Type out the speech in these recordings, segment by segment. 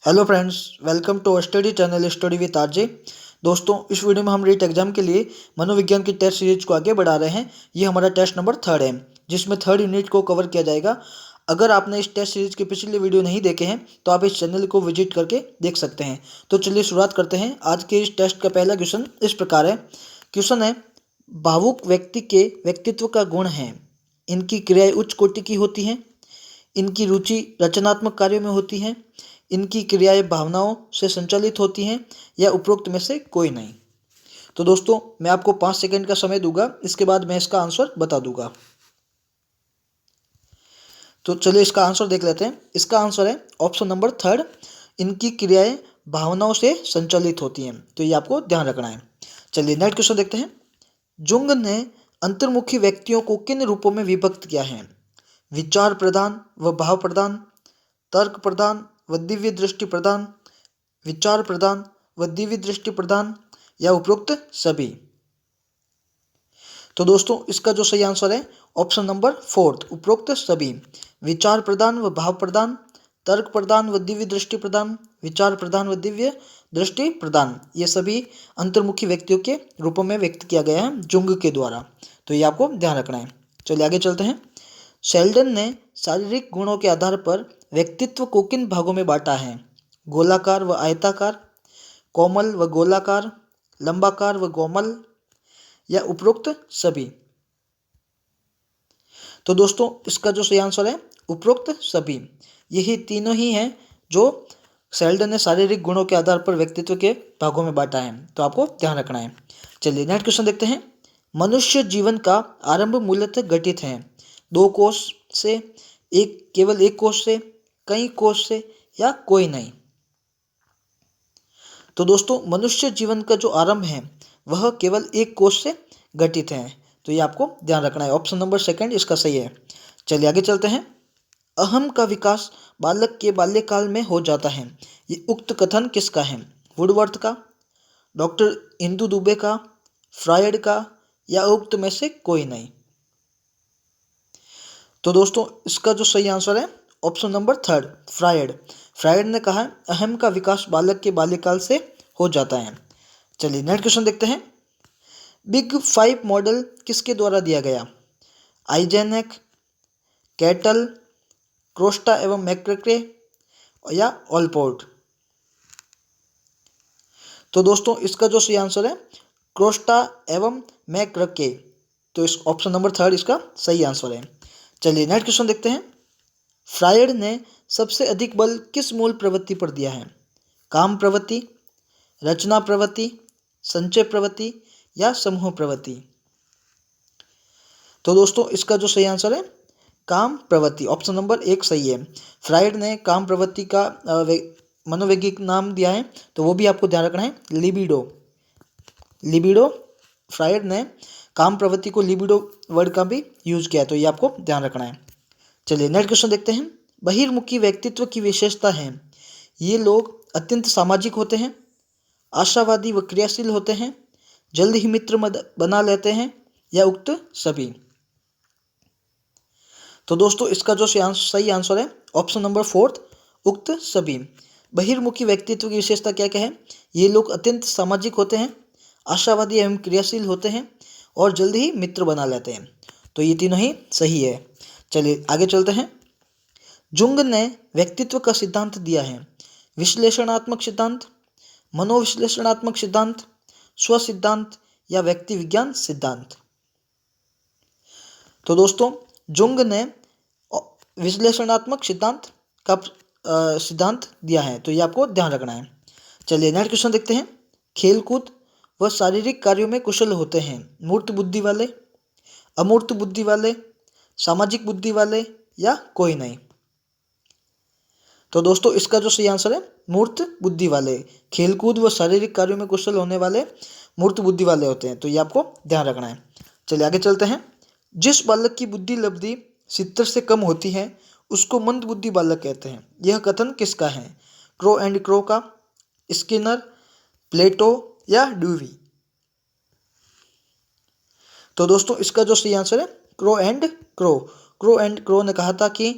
Hello friends, welcome to study channel study with RJ. दोस्तों, इस video में हम रीट एग्जाम के लिए मनोविज्ञान की टेस्ट सीरीज को आगे बढ़ा रहे हैं। ये हमारा टेस्ट नंबर 3 है, जिसमें 3rd यूनिट को कवर किया जाएगा। अगर आपने इस टेस्ट सीरीज के पिछले वीडियो नहीं देखे हैं तो आप इस चैनल को विजिट करके देख सकते हैं। तो चलिए शुरुआत करते हैं। आज के इस टेस्ट का पहला क्वेश्चन इस प्रकार है। क्वेश्चन है, भावुक व्यक्ति के व्यक्तित्व का गुण है, इनकी क्रियाएं उच्च कोटि की होती हैं, इनकी रुचि रचनात्मक कार्यों में होती है, इनकी क्रियाएं भावनाओं से संचालित होती हैं, या उपरोक्त में से कोई नहीं। तो दोस्तों, मैं आपको 5 सेकंड का समय दूंगा, इसके बाद मैं इसका आंसर बता दूंगा। तो चलिए इसका आंसर देख लेते हैं। इसका आंसर है ऑप्शन नंबर 3, इनकी क्रियाएं भावनाओं से संचालित होती हैं। तो ये आपको ध्यान रखना है। चलिए नेक्स्ट क्वेश्चन देखते हैं। जुंग ने अंतर्मुखी व्यक्तियों को किन रूपों में विभक्त किया है? विचार प्रधान व भाव प्रधान, तर्क प्रधान व दिव्य दृष्टि प्रधान, विचार प्रधान व दिव्य दृष्टि प्रधान, या उपरोक्त सभी। तो दोस्तों, इसका जो सही आंसर है ऑप्शन नंबर 4, उपरोक्त सभी। विचार प्रधान व भाव प्रधान, तर्क प्रधान व दिव्य दृष्टि प्रधान, विचार प्रधान व दिव्य दृष्टि प्रधान, ये सभी अंतर्मुखी व्यक्तियों के रूपों में व्यक्त किया गया है जुंग के द्वारा। तो ये आपको ध्यान रखना है। चलिए आगे चलते हैं। शेल्डन ने शारीरिक गुणों के आधार पर व्यक्तित्व को किन भागों में बांटा है? गोलाकार व आयताकार, कोमल व गोलाकार, लंबाकार व कोमल, या उपरोक्त सभी। तो दोस्तों, इसका जो सही आंसर है उपरोक्त सभी। यही तीनों ही हैं जो शेल्डन ने शारीरिक गुणों के आधार पर व्यक्तित्व के भागों में बांटा है। तो आपको ध्यान रखना है। चलिए नेक्स्ट क्वेश्चन देखते हैं। मनुष्य जीवन का आरंभ मूलतः घटित है 2 कोष से, केवल एक कोष से, कई कोष से, या कोई नहीं। तो दोस्तों, मनुष्य जीवन का जो आरंभ है वह केवल एक कोष से घटित है। तो ये आपको ध्यान रखना है। ऑप्शन नंबर 2 इसका सही है। चलिए आगे चलते हैं। अहम का विकास बालक के बाल्यकाल में हो जाता है, ये उक्त कथन किसका है? वुडवर्थ का, डॉक्टर इंदु दुबे का, फ्रायड का, या उक्त में से कोई नहीं। तो दोस्तों, इसका जो सही आंसर है ऑप्शन नंबर 3, फ्रायड। फ्रायड ने कहा अहम का विकास बालक के बाल्यकाल से हो जाता है। चलिए नेक्स्ट क्वेश्चन देखते हैं। बिग 5 मॉडल किसके द्वारा दिया गया? आइजेनेक, कैटल, क्रोस्टा एवं मैक्रेके, या ऑलपोर्ट। तो दोस्तों, इसका जो सही आंसर है क्रोस्टा एवं मैक्रेके। तो इस ऑप्शन नंबर 3 इसका सही आंसर है। चलिए नेक्स्ट क्वेश्चन देखते हैं। फ्रायड ने सबसे अधिक बल किस मूल प्रवृत्ति पर दिया है? काम प्रवृत्ति, रचना प्रवृत्ति, संचय प्रवृत्ति, या समूह प्रवृत्ति। तो दोस्तों, इसका जो सही आंसर है काम प्रवृत्ति। ऑप्शन नंबर 1 सही है। फ्रायड ने काम प्रवृत्ति का मनोवैज्ञानिक नाम दिया है, तो वो भी आपको ध्यान रखना है, लिबिडो। लिबिडो, फ्रायड ने काम प्रवृत्ति को लिबिडो वर्ड का भी यूज किया है। तो ये आपको ध्यान रखना है। चलिए नेक्स्ट क्वेश्चन देखते हैं। बहिर्मुखी व्यक्तित्व की विशेषता है, ये लोग अत्यंत सामाजिक होते हैं, आशावादी व क्रियाशील होते हैं, जल्द ही मित्र बना लेते हैं, या उक्त सभी। तो दोस्तों, इसका जो सही आंसर है ऑप्शन नंबर 4, उक्त सभी। बहिर्मुखी व्यक्तित्व की विशेषता क्या क्या है? ये लोग अत्यंत सामाजिक होते हैं, आशावादी एवं क्रियाशील होते हैं, और जल्द ही मित्र बना लेते हैं। तो ये तीनों ही सही है। चलिए आगे चलते हैं। जुंग ने व्यक्तित्व का सिद्धांत दिया है, विश्लेषणात्मक सिद्धांत, मनोविश्लेषणात्मक सिद्धांत, स्व सिद्धांत, या व्यक्ति विज्ञान सिद्धांत। तो दोस्तों, जुंग ने विश्लेषणात्मक सिद्धांत का सिद्धांत दिया है। तो ये आपको ध्यान रखना है। चलिए नेक्स्ट क्वेश्चन देखते हैं। खेलकूद व शारीरिक कार्यों में कुशल होते हैं मूर्त बुद्धि वाले, अमूर्त बुद्धि वाले, सामाजिक बुद्धि वाले, या कोई नहीं। तो दोस्तों, इसका जो सही आंसर है मूर्त बुद्धि वाले। खेलकूद व शारीरिक कार्यों में कुशल होने वाले मूर्त बुद्धि वाले होते हैं। तो ये आपको ध्यान रखना है। चलिए आगे चलते हैं। जिस बालक की बुद्धि लब्धि 70 से कम होती है उसको मंद बुद्धि बालक कहते हैं, यह कथन किसका है? क्रो एंड क्रो का, स्किनर, प्लेटो, या ड्यूवी। तो दोस्तों, इसका जो सही आंसर है crow and crow. Crow and crow ने कहा था कि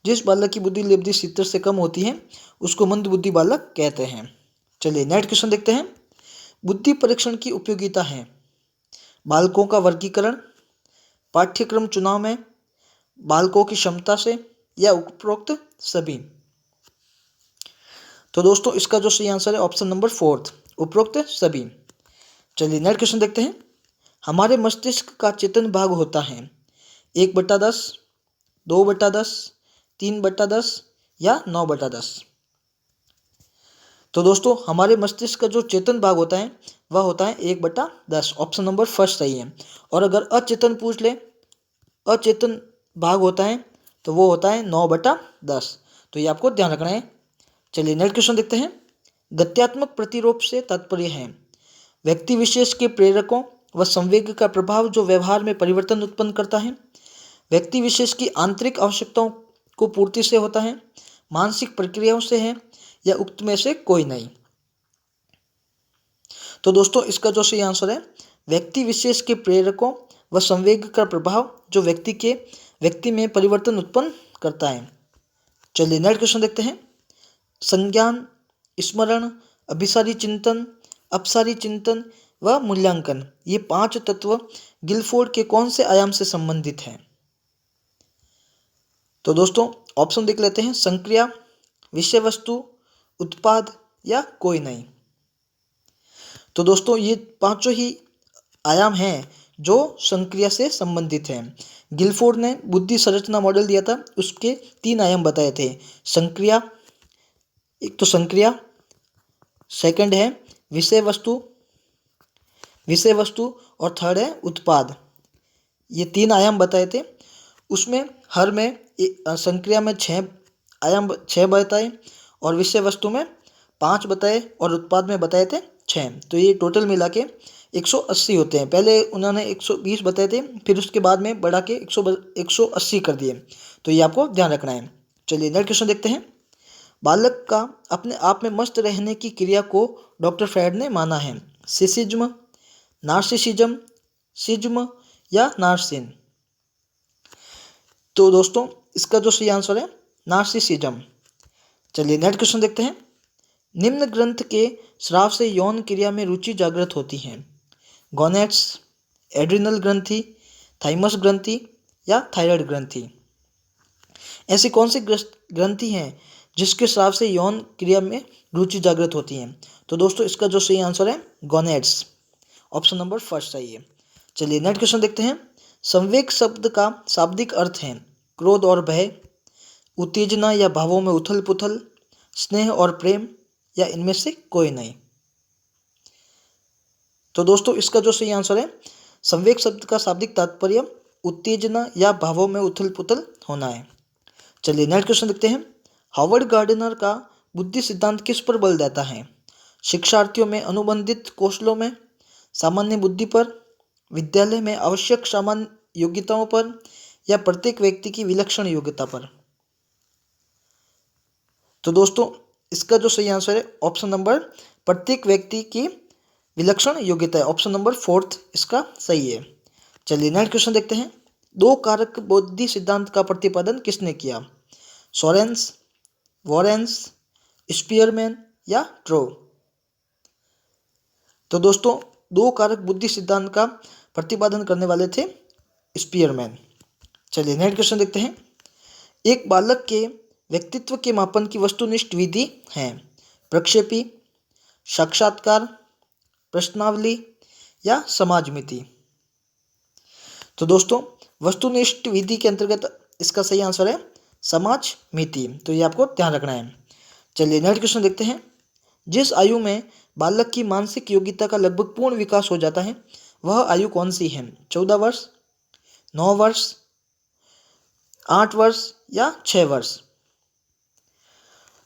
जिस बालक की बुद्धि लब्धि 70 से कम होती है उसको मंद बुद्धि बालक कहते हैं। चलिए नेक्स्ट क्वेश्चन देखते हैं। बुद्धि परीक्षण की उपयोगिता है बालकों का वर्गीकरण, पाठ्यक्रम चुनाव में, बालकों की क्षमता से, या उपरोक्त सभी। तो दोस्तों इसका जो सही आंसर है ऑप्शन नंबर 4, उपरोक्त सभी। चलिए नेक्स्ट क्वेश्चन देखते हैं। हमारे मस्तिष्क का चेतन भाग होता है 1/10, 2/10, 3/10 या 9/10। तो दोस्तों हमारे मस्तिष्क का जो चेतन भाग होता है वह होता है 1/10। ऑप्शन नंबर फर्स्ट सही है। और अगर अचेतन पूछ ले, अचेतन भाग होता है तो वो होता है 9/10। तो ये आपको ध्यान रखना है। चलिए नेक्स्ट क्वेश्चन देखते हैं। गत्यात्मक प्रतिरूप से तात्पर्य है व्यक्ति विशेष के प्रेरकों व संवेग का प्रभाव जो व्यवहार में परिवर्तन उत्पन्न करता है, व्यक्ति विशेष की आंतरिक आवश्यकताओं को पूर्ति से होता है, मानसिक प्रक्रियाओं से है, या उक्त में से कोई नहीं। तो दोस्तों इसका जो सही आंसर है व्यक्ति विशेष के प्रेरकों व संवेग का प्रभाव जो व्यक्ति में परिवर्तन उत्पन्न करता है। चलिए नेक्स्ट क्वेश्चन देखते हैं। संज्ञान, स्मरण, अभिसारी चिंतन, अपसारी चिंतन व मूल्यांकन, ये 5 तत्व गिलफोर्ड के कौन से आयाम से संबंधित हैं? तो दोस्तों ऑप्शन देख लेते हैं। संक्रिया, विषय वस्तु, उत्पाद या कोई नहीं। तो दोस्तों ये 5 ही आयाम हैं जो संक्रिया से संबंधित हैं। गिलफोर्ड ने बुद्धि संरचना मॉडल दिया था, उसके 3 आयाम बताए थे। संक्रिया, एक तो संक्रिया, सेकंड है विषय वस्तु और थर्ड है उत्पाद। ये 3 आयाम बताए थे। उसमें हर में संक्रिया में 6 बताए और विषय वस्तु में 5 बताए और उत्पाद में बताए थे 6। तो ये टोटल मिला के 180 होते हैं। पहले उन्होंने 120 बताए थे, फिर उसके बाद में बढ़ा के 180 कर दिए। तो ये आपको ध्यान रखना है। चलिए नेक्स्ट क्वेश्चन देखते हैं। बालक का अपने आप में मस्त रहने की क्रिया को डॉक्टर फ्रायड ने माना है सिसिज्म, नार्सिसिज्म, सिज्म या नार्सिन। तो दोस्तों इसका जो सही आंसर है नार्सिसिज्म। चलिए नेक्स्ट क्वेश्चन देखते हैं। निम्न ग्रंथ के स्राव से यौन क्रिया में रुचि जागृत होती है गोनेट्स, एड्रिनल ग्रंथि, थाइमस ग्रंथि या थायराइड ग्रंथि। ऐसी कौन सी ग्रंथि हैं जिसके स्राव से यौन क्रिया में रुचि जागृत होती है? तो दोस्तों इसका जो सही आंसर है गोनेट्स, ऑप्शन नंबर फर्स्ट सही है। चलिए नेक्स्ट क्वेश्चन देखते हैं। संवेग शब्द का शाब्दिक अर्थ है क्रोध और भय, उत्तेजना या भावों में उथल पुथल, स्नेह और प्रेम, या इनमें से कोई नहीं। तो दोस्तों इसका जो सही आंसर है संवेग शब्द का शाब्दिक तात्पर्य उत्तेजना या भावों में उथल पुथल होना है। चलिए नेक्स्ट क्वेश्चन देखते हैं। हार्वर्ड गार्डनर का बुद्धि सिद्धांत किस पर बल देता है? शिक्षार्थियों में अनुबंधित कौशलों में, सामान्य बुद्धि पर, विद्यालय में आवश्यक सामान्य योग्यताओं पर, या प्रत्येक व्यक्ति की विलक्षण योग्यता पर। तो दोस्तों इसका जो सही आंसर है ऑप्शन नंबर प्रत्येक व्यक्ति की विलक्षण योग्यता है, ऑप्शन नंबर 4 इसका सही है। चलिए नेक्स्ट क्वेश्चन देखते हैं। 2 कारक बुद्धि सिद्धांत का प्रतिपादन किसने किया? सोरेंस, वॉरेंस, स्पीयरमैन या ट्रो। तो दोस्तों 2 कारक बुद्धि सिद्धांत का प्रतिपादन करने वाले थे स्पीयरमैन। चलिए नेक्स्ट क्वेश्चन देखते हैं। एक बालक के व्यक्तित्व के मापन की वस्तुनिष्ठ विधि है प्रक्षेपी, साक्षात्कार, प्रश्नावली या समाजमिति। तो दोस्तों वस्तुनिष्ठ विधि के अंतर्गत इसका सही आंसर है समाजमिति। तो ये आपको ध्यान रखना है। चलिए नेक्स्ट क्वेश्चन देखते हैं। जिस आयु में बालक की मानसिक योग्यता का लगभग पूर्ण विकास हो जाता है वह आयु कौन सी है? 14 वर्ष, 9 वर्ष, 8 वर्ष या 6 वर्ष।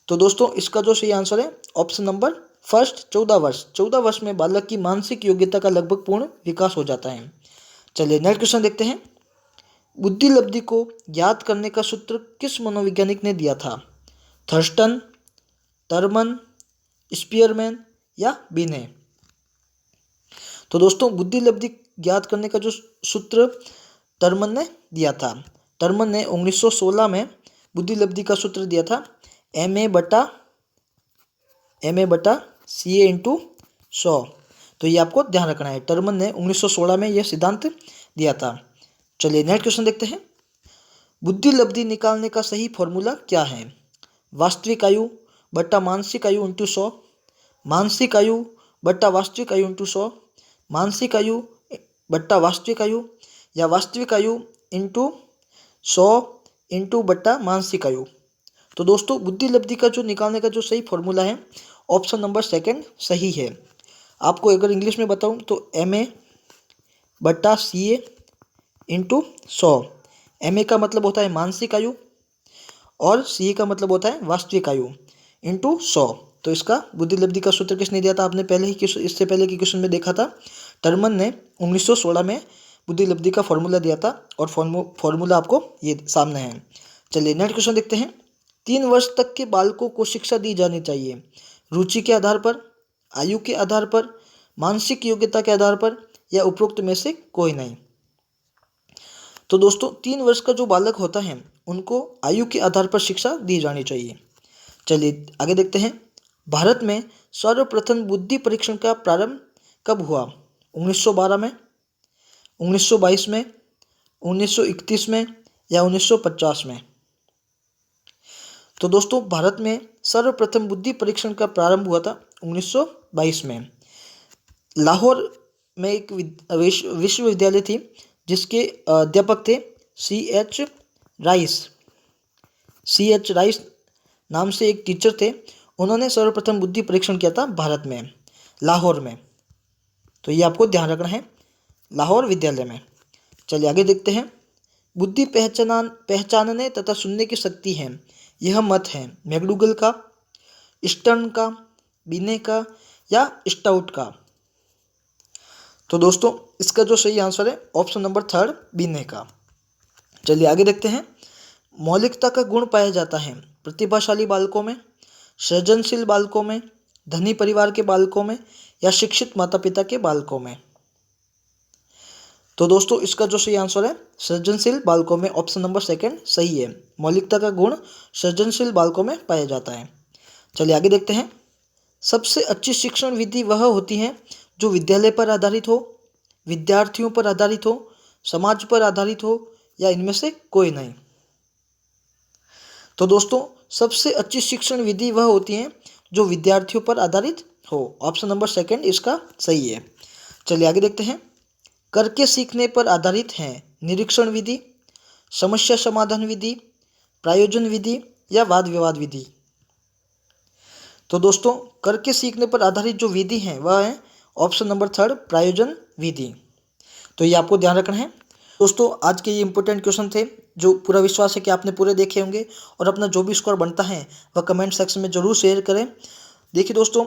तो दोस्तों इसका जो सही आंसर है ऑप्शन नंबर फर्स्ट 14 वर्ष। 14 वर्ष में बालक की मानसिक योग्यता का लगभग पूर्ण विकास हो जाता है। चलिए नेक्स्ट क्वेश्चन देखते हैं। बुद्धि लब्धि को ज्ञात करने का सूत्र किस मनोवैज्ञानिक ने दिया था? थर्स्टन, टर्मन, स्पीयरमैन या बिने। तो दोस्तों बुद्धि लब्धि ज्ञात करने का जो सूत्र टर्मन ने दिया था। टर्मन ने 1916 में बुद्धिलब्धि का सूत्र दिया था MA बटा CA इंटू 100। तो ये आपको ध्यान रखना है। टर्मन ने 1916 में यह सिद्धांत दिया था। चलिए नेक्स्ट क्वेश्चन देखते हैं। बुद्धिलब्धि निकालने का सही फॉर्मूला क्या है? वास्तविक आयु बट्टा मानसिक आयु इंटू 100, मानसिक आयु बट्टा वास्तविक आयु इंटू 100, मानसिक आयु बट्टा वास्तविक आयु, या वास्तविक आयु इंटू 100 इंटू बट्टा मानसिक आयु। तो दोस्तों बुद्धिलब्धि का जो निकालने का जो सही फॉर्मूला है ऑप्शन नंबर सेकंड सही है। आपको अगर इंग्लिश में बताऊं तो MA बट्टा CA इंटू 100। MA का मतलब होता है मानसिक आयु और CA का मतलब होता है वास्तविक आयु इंटू 100। तो इसका बुद्धिलब्धि का सूत्र किसने दिया था? आपने पहले ही इससे पहले की क्वेश्चन में देखा था। टर्मन ने 1916 में बुद्धिलब्धि का फॉर्मूला दिया था और फॉर्मूला आपको ये सामने है। चलिए नेक्स्ट क्वेश्चन देखते हैं। 3 वर्ष तक के बालकों को शिक्षा दी जानी चाहिए रुचि के आधार पर, आयु के आधार पर, मानसिक योग्यता के आधार पर, या उपरोक्त में से कोई नहीं। तो दोस्तों 3 वर्ष का जो बालक होता है उनको आयु के आधार पर शिक्षा दी जानी चाहिए। चलिए आगे देखते हैं। भारत में सर्वप्रथम बुद्धि परीक्षण का प्रारंभ कब हुआ? 1912 में, 1922 में, 1931 में, या 1950 में? तो दोस्तों भारत में सर्वप्रथम बुद्धि परीक्षण का प्रारंभ हुआ था 1922 में। लाहौर में एक विश्वविद्यालय थी जिसके अध्यापक थे C.H. राइस नाम से एक टीचर थे। उन्होंने सर्वप्रथम बुद्धि परीक्षण किया था भारत में, लाहौर में। तो ये आपको ध्यान रखना है, लाहौर विद्यालय में। चलिए आगे देखते हैं। बुद्धि पहचानने तथा सुनने की शक्ति है, यह मत है मैकडूगल का, स्टर्न का, बिने का, या स्टाउट का? तो दोस्तों इसका जो सही आंसर है ऑप्शन नंबर थर्ड बिने का। चलिए आगे देखते हैं। मौलिकता का गुण पाया जाता है प्रतिभाशाली बालकों में, सृजनशील बालकों में, धनी परिवार के बालकों में, या शिक्षित माता पिता के बालकों में? तो दोस्तों इसका जो सही आंसर है सृजनशील बालकों में, ऑप्शन नंबर सेकंड सही है। मौलिकता का गुण सृजनशील बालकों में पाया जाता है। चलिए आगे देखते हैं। सबसे अच्छी शिक्षण विधि वह होती है जो विद्यालय पर आधारित हो, विद्यार्थियों पर आधारित हो, समाज पर आधारित हो, या इनमें से कोई नहीं? तो दोस्तों सबसे अच्छी शिक्षण विधि वह होती है जो विद्यार्थियों पर आधारित हो। ऑप्शन नंबर सेकंड इसका सही है। चलिए आगे देखते हैं। करके सीखने पर आधारित हैं निरीक्षण विधि, समस्या समाधान विधि, प्रायोजन विधि, या वाद विवाद विधि? तो दोस्तों करके सीखने पर आधारित जो विधि है वह है ऑप्शन नंबर थर्ड प्रायोजन विधि। तो ये आपको ध्यान रखना है। दोस्तों आज के ये इंपॉर्टेंट क्वेश्चन थे जो पूरा विश्वास है कि आपने पूरे देखे होंगे, और अपना जो भी स्कोर बनता है वह कमेंट सेक्शन में ज़रूर शेयर करें। देखिए दोस्तों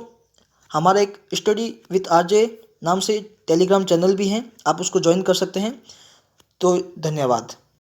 हमारा एक स्टडी विथ RJ नाम से टेलीग्राम चैनल भी है, आप उसको ज्वाइन कर सकते हैं। तो धन्यवाद।